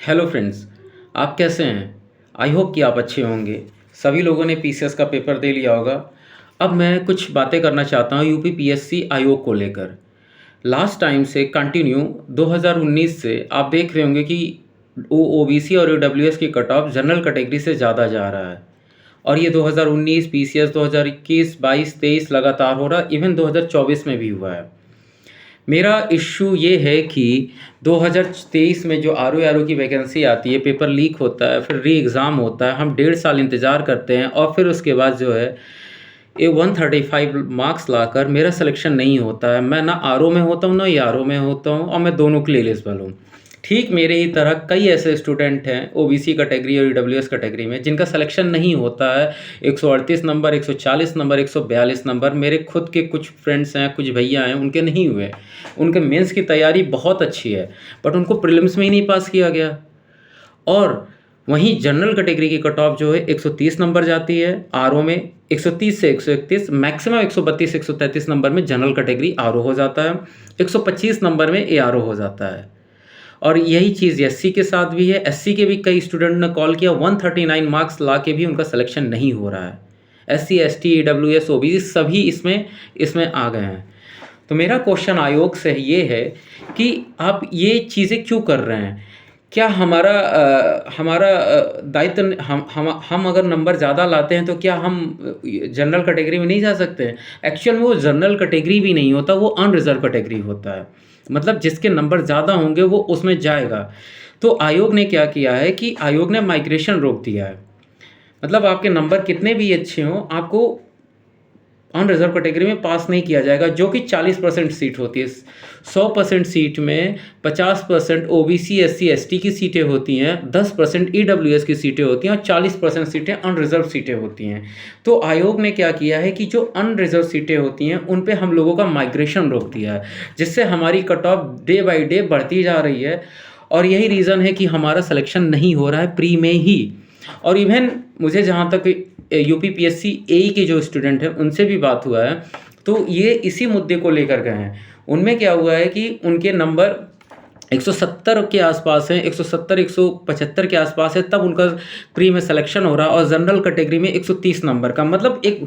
Hello friends, आप कैसे हैं? आई होप कि आप अच्छे होंगे। सभी लोगों ने पीसीएस का पेपर दे लिया होगा। अब मैं कुछ बातें करना चाहता हूँ यूपी पीएससी आयोग को लेकर। लास्ट टाइम से कंटिन्यू 2019 से आप देख रहे होंगे कि ओबीसी और ईडब्ल्यूएस की कट ऑफ जनरल कैटेगरी से ज़्यादा जा रहा है। और ये 2019, पीसीएस 2021, 22, 23 लगातार हो रहा है। इवन 2024 में भी हुआ है। मेरा इश्यू ये है कि 2023 में जो आर की वैकेंसी आती है, पेपर लीक होता है, फिर री एग्ज़ाम होता है, हम 1.5 साल इंतज़ार करते हैं और फिर उसके बाद जो है ये 135 मार्क्स लाकर मेरा सिलेक्शन नहीं होता है। मैं ना आर में होता हूँ ना ई में होता हूँ, और मैं दोनों के लिए एलिजिबल हूँ। ठीक मेरे ही तरह कई ऐसे स्टूडेंट हैं ओबीसी कैटेगरी और ईडब्ल्यूएस कैटेगरी में जिनका सिलेक्शन नहीं होता है। 138 नंबर, 140 नंबर, 142 नंबर, मेरे खुद के कुछ फ्रेंड्स हैं, कुछ भैया हैं, उनके नहीं हुए। उनके मेंस की तैयारी बहुत अच्छी है बट उनको प्रीलिम्स में ही नहीं पास किया गया। और वहीं जनरल कैटेगरी की कट ऑफ जो है 130 नंबर जाती है आर में, 130 से 131, मैक्सिमम 132 133 नंबर में जनरल कैटेगरी आर हो जाता है, 125 नंबर में ए हो जाता है। और यही चीज़ एससी के साथ भी है। एससी के भी कई स्टूडेंट ने कॉल किया, 139 मार्क्स ला के भी उनका सिलेक्शन नहीं हो रहा है। एससी, एसटी, ईडब्ल्यूएस, ओबीसी सभी इसमें इसमें आ गए हैं। तो मेरा क्वेश्चन आयोग से ये है कि आप ये चीज़ें क्यों कर रहे हैं? क्या हमारा दायित्व, हम अगर नंबर ज़्यादा लाते हैं तो क्या हम जनरल कैटेगरी में नहीं जा सकते हैं? एक्चुअल में वो जनरल कैटेगरी भी नहीं होता, वो अनरिजर्व कैटेगरी होता है। मतलब जिसके नंबर ज़्यादा होंगे वो उसमें जाएगा। तो आयोग ने क्या किया है कि आयोग ने माइग्रेशन रोक दिया है। मतलब आपके नंबर कितने भी अच्छे हों, आपको अनरिजर्व कैटेगरी में पास नहीं किया जाएगा, जो कि 40% सीट होती है। 100% सीट में 50% ओबीसी, एससी, एसटी की सीटें होती हैं, 10% ईडब्ल्यूएस की सीटें होती हैं और 40% सीटें अनरिजर्व सीटें होती हैं। तो आयोग ने क्या किया है कि जो अनरिजर्व सीटें होती हैं उन पे हम लोगों का माइग्रेशन रोक दिया है, जिससे हमारी cut off day by day बढ़ती जा रही है। और यही रीज़न है कि हमारा सिलेक्शन नहीं हो रहा है प्री में ही। और इवन मुझे जहाँ तक यूपी पीएससी एई के जो स्टूडेंट हैं उनसे भी बात हुआ है, तो ये इसी मुद्दे को लेकर गए हैं। उनमें क्या हुआ है कि उनके नंबर 170 के आसपास है, 170 175 के आसपास है, तब उनका प्री में सिलेक्शन हो रहा है। और जनरल कैटेगरी में 130 नंबर का, मतलब एक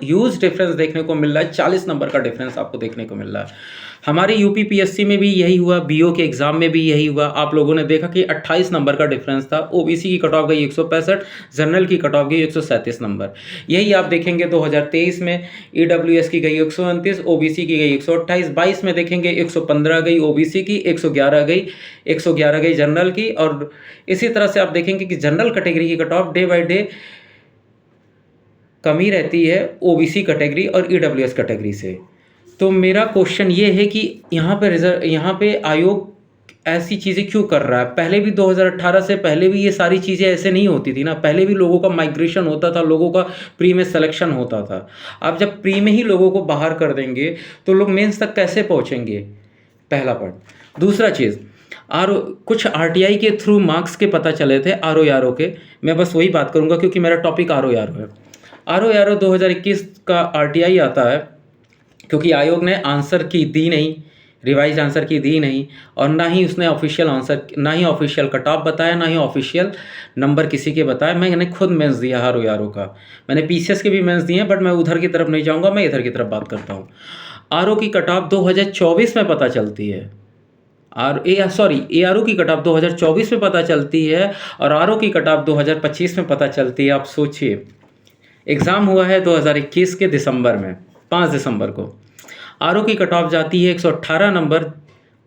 ह्यूज डिफरेंस देखने को मिल रहा है। 40 नंबर का डिफरेंस आपको देखने को मिल रहा है। हमारे यूपी पीएससी में भी यही हुआ, बीओ के एग्ज़ाम में भी यही हुआ। आप लोगों ने देखा कि 28 नंबर का डिफरेंस था। ओबीसी की कट ऑफ गई 165, जनरल की कट ऑफ गई 137 नंबर। यही आप देखेंगे 2023 में ईडब्ल्यूएस की गई 129, ओबीसी की गई 128, 22 में देखेंगे 115 गई ओबीसी की, 111 गई जनरल की। और इसी तरह से आप देखेंगे कि जनरल कैटेगरी की cut off day by day कमी रहती है ओबीसी कैटेगरी और ईडब्ल्यूएस कैटेगरी से। तो मेरा क्वेश्चन ये है कि यहाँ पे आयोग ऐसी चीज़ें क्यों कर रहा है? पहले भी 2018 से पहले भी ये सारी चीज़ें ऐसे नहीं होती थी ना। पहले भी लोगों का माइग्रेशन होता था, लोगों का प्री में सिलेक्शन होता था। आप जब प्री में ही लोगों को बाहर कर देंगे तो लोग मेंस तक कैसे पहुँचेंगे? पहला पॉइंट। दूसरा चीज़, कुछ आरटीआई के थ्रू मार्क्स के पता चले थे आर के। मैं बस वही बात करूँगा क्योंकि मेरा टॉपिक आर है। आर 2021 का आरटीआई आता है क्योंकि आयोग ने आंसर की दी नहीं, रिवाइज आंसर की दी नहीं, और ना ही उसने ऑफिशियल आंसर, ना ही ऑफिशियल कट ऑफ बताया, ना ही ऑफिशियल नंबर किसी के बताया। मैंने खुद मेंस दिया आर का। मैंने पीसीएस के भी मेंस दिए हैं, बट मैं उधर की तरफ नहीं जाऊँगा, मैं इधर की तरफ बात करता हूँ। आर की कट ऑफ 2024 में पता चलती है। ARO की कट ऑफ 2024 में पता चलती है और आर की कट ऑफ 2025 में पता चलती है। आप सोचिए, एग्ज़ाम हुआ है 2021 के दिसंबर में, 5 दिसंबर को। आर की कट ऑफ जाती है 118 नंबर,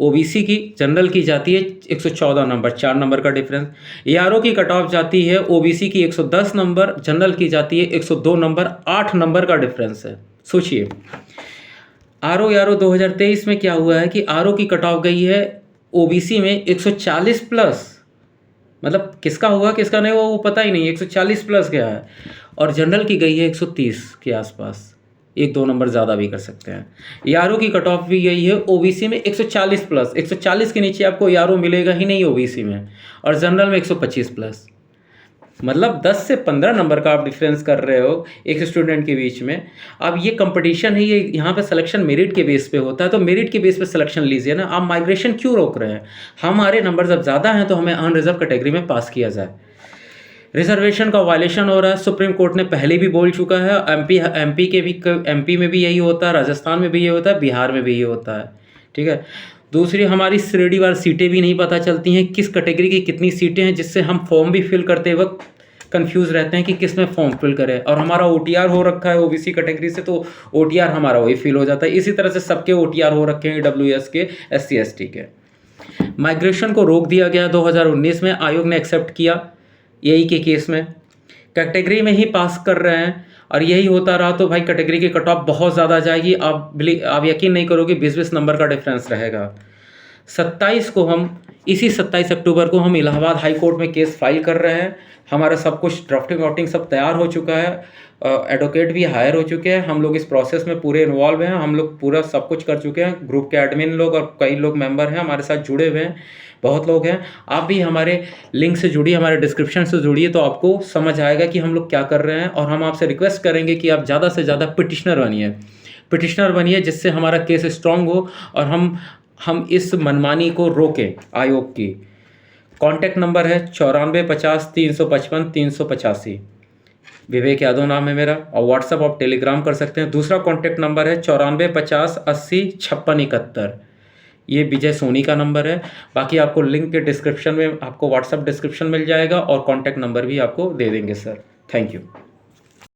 ओबीसी की, जनरल की जाती है 114 नंबर, 4 नंबर का डिफरेंस। ARO की कट ऑफ जाती है ओबीसी की 110 नंबर, जनरल की जाती है 102 नंबर, 8 नंबर का डिफरेंस है। सोचिए आर 2023 में क्या हुआ है कि आर की कट ऑफ गई है ओबीसी में 140 प्लस, मतलब किसका हुआ किसका नहीं हुआ वो पता ही नहीं, 140 प्लस गया है। और जनरल की गई है 130 के आसपास, 1-2 नंबर ज़्यादा भी कर सकते हैं। यारो की कट ऑफ भी गई है ओबीसी में 140 प्लस, 140 के नीचे आपको यारो मिलेगा ही नहीं ओबीसी में, और जनरल में 125 प्लस। मतलब 10 से 15 नंबर का आप डिफरेंस कर रहे हो एक स्टूडेंट के बीच में। अब ये कंपटीशन है, ये यहाँ पे सिलेक्शन मेरिट के बेस पे होता है, तो मेरिट के बेस पे सिलेक्शन लीजिए ना। आप माइग्रेशन क्यों रोक रहे हैं? हमारे नंबर जब ज़्यादा हैं तो हमें अनरिजर्व कैटेगरी में पास किया जाए। रिजर्वेशन का वायलेशन हो रहा है, सुप्रीम कोर्ट ने पहले भी बोल चुका है। एमपी में भी यही होता है, राजस्थान में भी ये होता है, बिहार में भी ये होता है, ठीक है। दूसरी, हमारी श्रेणीवार सीटें भी नहीं पता चलती हैं, किस कैटेगरी की कितनी सीटें हैं, जिससे हम फॉर्म भी फिल करते वक्त कंफ्यूज रहते हैं कि किस में फॉर्म फिल करें। और हमारा ओटीआर हो रखा है ओबीसी कैटेगरी से, तो ओटीआर हमारा वही फिल हो जाता है। इसी तरह से सबके ओटीआर हो रखे हैं, ईडब्ल्यूएस के, एससी एसटी के। माइग्रेशन को रोक दिया गया 2019 में, आयोग ने एक्सेप्ट किया यही के केस में। कैटेगरी में ही पास कर रहे हैं और यही होता रहा तो भाई कैटेगरी की कट ऑफ बहुत ज़्यादा जाएगी। आप यकीन नहीं करोगे, 20-20 नंबर का डिफरेंस रहेगा। 27 अक्टूबर को हम इलाहाबाद हाई कोर्ट में केस फाइल कर रहे हैं। हमारा सब कुछ ड्राफ्टिंग वाफ्टिंग सब तैयार हो चुका है, एडवोकेट भी हायर हो चुके हैं, हम लोग इस प्रोसेस में पूरे इन्वॉल्व हैं, हम लोग पूरा सब कुछ कर चुके हैं। ग्रुप के एडमिन लोग और कई लोग मेंबर हैं हमारे साथ जुड़े हुए हैं, बहुत लोग हैं। आप भी हमारे लिंक से जुड़िए, हमारे डिस्क्रिप्शन से जुड़िए, तो आपको समझ आएगा कि हम लोग क्या कर रहे हैं। और हम आपसे रिक्वेस्ट करेंगे कि आप ज़्यादा से ज़्यादा पिटिशनर बनिए, जिससे हमारा केस स्ट्रांग हो और हम इस मनमानी को रोकें आयोग की। कॉन्टैक्ट नंबर है 9450 355 385। विवेक यादव नाम है मेरा, और व्हाट्सअप आप टेलीग्राम कर सकते हैं। दूसरा कॉन्टैक्ट नंबर है 9450 80 56 71। ये विजय सोनी का नंबर है। बाकी आपको लिंक के डिस्क्रिप्शन में आपको व्हाट्सअप डिस्क्रिप्शन मिल जाएगा और कॉन्टैक्ट नंबर भी आपको दे देंगे सर। Thank you.